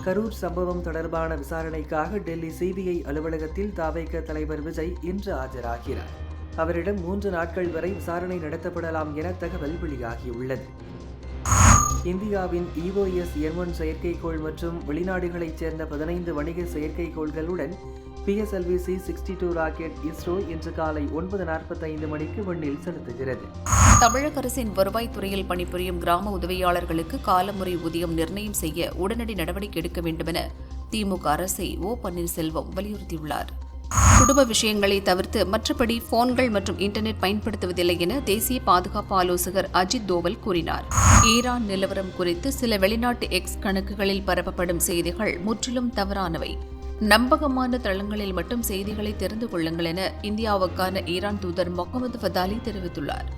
கரூர் சம்பவம் தொடர்பான விசாரணைக்காக டெல்லி சிபிஐ அலுவலகத்தில் தவேக தலைவர் விஜய் இன்று ஆஜராகிறார். அவரிடம் 3 நாட்கள் வரை விசாரணை நடத்தப்படலாம் என தகவல் வெளியாகியுள்ளது. இந்தியாவின் EOS-M1 செயற்கைக்கோள் மற்றும் வெளிநாடுகளைச் சேர்ந்த 15 வணிக செயற்கைக்கோள்களுடன் PSLV C-62 ராக்கெட் இஸ்ரோ இன்று காலை 9:45 மணிக்கு விண்ணில் செலுத்துகிறது. தமிழக அரசின் வருவாய்த்துறையில் பணிபுரியும் கிராம உதவியாளர்களுக்கு காலமுறை ஊதியம் நிர்ணயம் செய்ய உடனடி நடவடிக்கை எடுக்க வேண்டுமென திமுக அரசை ஓ பன்னீர்செல்வம் வலியுறுத்தியுள்ளார். குடும்ப விஷயங்களை தவிர்த்து மற்றபடி போன்கள் மற்றும் இன்டர்நெட் பயன்படுத்துவதில்லை என தேசிய பாதுகாப்பு ஆலோசகர் அஜித் தோவல் கூறினார். ஈரான் நிலவரம் குறித்து சில வெளிநாட்டு எக்ஸ் கணக்குகளில் பரப்பப்படும் செய்திகள் முற்றிலும் தவறானவை. நம்பகமான தளங்களில் மட்டும் செய்திகளை தெரிந்து கொள்ளுங்கள் என இந்தியாவுக்கான ஈரான் தூதர் முகமது ஃபதாலி தெரிவித்துள்ளார்.